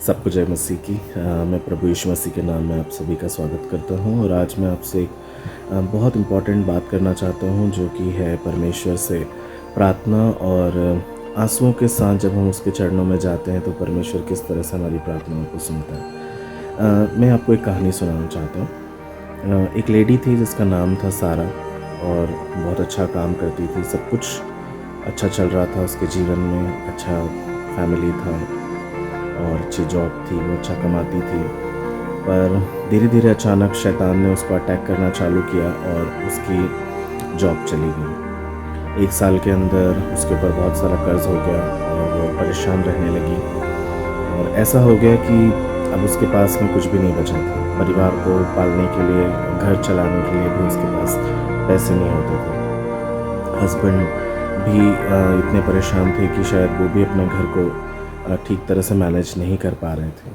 सबको जय मसीह की। मैं प्रभु यीशु मसीह के नाम में आप सभी का स्वागत करता हूं और आज मैं आपसे एक बहुत इम्पॉर्टेंट बात करना चाहता हूं जो कि है परमेश्वर से प्रार्थना और आंसुओं के साथ जब हम उसके चरणों में जाते हैं तो परमेश्वर किस तरह से हमारी प्रार्थनाओं को सुनता है। मैं आपको एक कहानी सुनाना चाहता हूँ। एक लेडी थी जिसका नाम था सारा और बहुत अच्छा काम करती थी, सब कुछ अच्छा चल रहा था उसके जीवन में, अच्छा फैमिली था और अच्छी जॉब थी, वो अच्छा कमाती थी। पर धीरे धीरे अचानक शैतान ने उसको अटैक करना चालू किया और उसकी जॉब चली गई। 1 साल के अंदर उसके ऊपर बहुत सारा कर्ज हो गया और वो परेशान रहने लगी और ऐसा हो गया कि अब उसके पास में कुछ भी नहीं बचा था। परिवार को पालने के लिए, घर चलाने के लिए भी उसके पास पैसे नहीं होते थे। हस्बैंड भी इतने परेशान थे कि शायद वो भी अपने घर को ठीक तरह से मैनेज नहीं कर पा रहे थे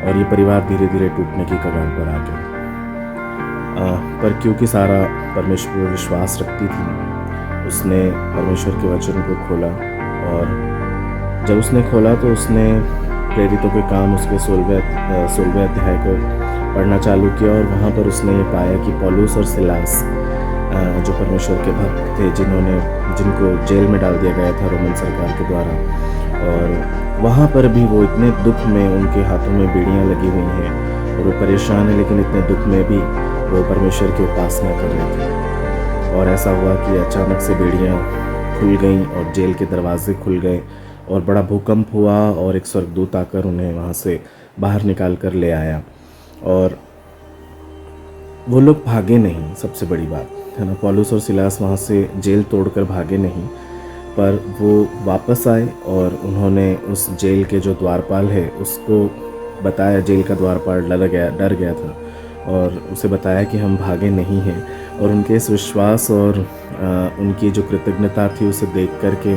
और ये परिवार धीरे धीरे टूटने की कगार पर आ गया। पर क्योंकि सारा परमेश्वर पर विश्वास रखती थी, उसने परमेश्वर के वचन को खोला और जब उसने खोला तो उसने प्रेरितों के काम उसके 16वें अध्याय को पढ़ना चालू किया और वहाँ पर उसने ये पाया कि पौलुस और सिलास जो परमेश्वर के भक्त थे, जिनको जेल में डाल दिया गया था रोमन सरकार के द्वारा, और वहाँ पर भी वो इतने दुख में, उनके हाथों में बेड़ियाँ लगी हुई हैं और वो परेशान है, लेकिन इतने दुख में भी वो परमेश्वर की उपासना कर रहे थे। और ऐसा हुआ कि अचानक से बेड़ियाँ खुल गईं और जेल के दरवाजे खुल गए और बड़ा भूकंप हुआ और एक स्वर्गदूत आकर उन्हें वहाँ से बाहर निकाल कर ले आया और वो लोग भागे नहीं। सबसे बड़ी बात है ना, पौलुस और सिलास वहाँ से जेल तोड़कर भागे नहीं, पर वो वापस आए और उन्होंने उस जेल के जो द्वारपाल है उसको बताया। जेल का द्वारपाल डर गया था और उसे बताया कि हम भागे नहीं हैं, और उनके इस विश्वास और उनकी जो कृतज्ञता थी उसे देख कर के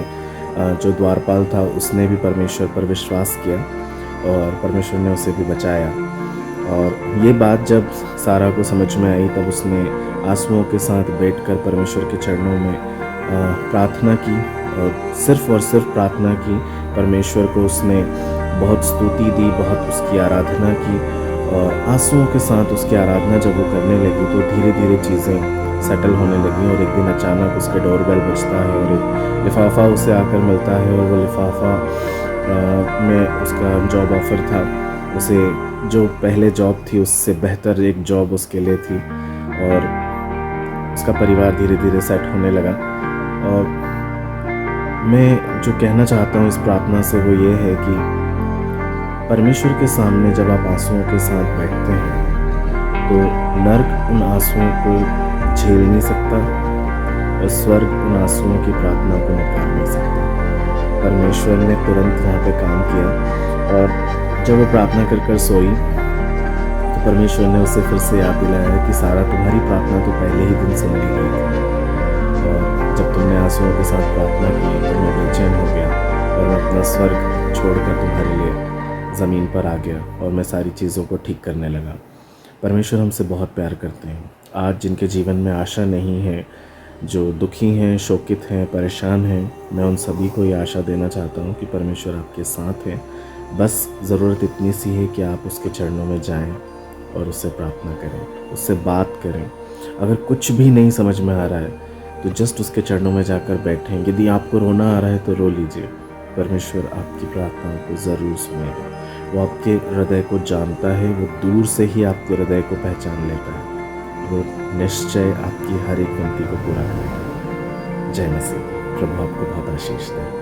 जो द्वारपाल था उसने भी परमेश्वर पर विश्वास किया और परमेश्वर ने उसे भी बचाया। और ये बात जब सारा को समझ में आई तब उसने आंसुओं के साथ बैठकर परमेश्वर के चरणों में प्रार्थना की और सिर्फ प्रार्थना की। परमेश्वर को उसने बहुत स्तुति दी, बहुत उसकी आराधना की और आंसुओं के साथ उसकी आराधना जब वो करने लगी तो धीरे धीरे चीज़ें सेटल होने लगी। और एक दिन अचानक उसके डोरबेल बजता है और एक लिफाफा उसे आकर मिलता है और वो लिफाफा में उसका जॉब ऑफ़र था। उसे जो पहले जॉब थी उससे बेहतर एक जॉब उसके लिए थी और उसका परिवार धीरे धीरे सेट होने लगा। और मैं जो कहना चाहता हूँ इस प्रार्थना से वो ये है कि परमेश्वर के सामने जब आप आंसुओं के साथ बैठते हैं तो नर्क उन आंसुओं को झेल नहीं सकता और स्वर्ग उन आंसुओं की प्रार्थना को नकार नहीं सकता। परमेश्वर ने तुरंत वहाँ पे काम किया और जब वो प्रार्थना कर सोई तो परमेश्वर ने उसे फिर से याद दिलाया कि सारा, तुम्हारी प्रार्थना तो पहले ही दिन सुन ली गई थी और जब तुमने आंसुओं के साथ प्रार्थना की तो मैं बेचैन हो गया और मैं अपना स्वर्ग छोड़कर तुम्हारे लिए ज़मीन पर आ गया और मैं सारी चीज़ों को ठीक करने लगा। परमेश्वर हमसे बहुत प्यार करते हैं। आज जिनके जीवन में आशा नहीं है, जो दुखी हैं, शोकित हैं, परेशान हैं, मैं उन सभी को ये आशा देना चाहता हूँ कि परमेश्वर आपके साथ है। बस ज़रूरत इतनी सी है कि आप उसके चरणों में जाएं और उससे प्रार्थना करें, उससे बात करें। अगर कुछ भी नहीं समझ में आ रहा है तो जस्ट उसके चरणों में जाकर बैठें। यदि आपको रोना आ रहा है तो रो लीजिए, परमेश्वर आपकी प्रार्थनाओं को ज़रूर सुनेगा। वो आपके हृदय को जानता है, वो दूर से ही आपके हृदय को पहचान लेता है। वो निश्चय आपकी हर एक विनती को पूरा करेगा। जय मसीह। प्रभु आपको बहुत आशीष दे।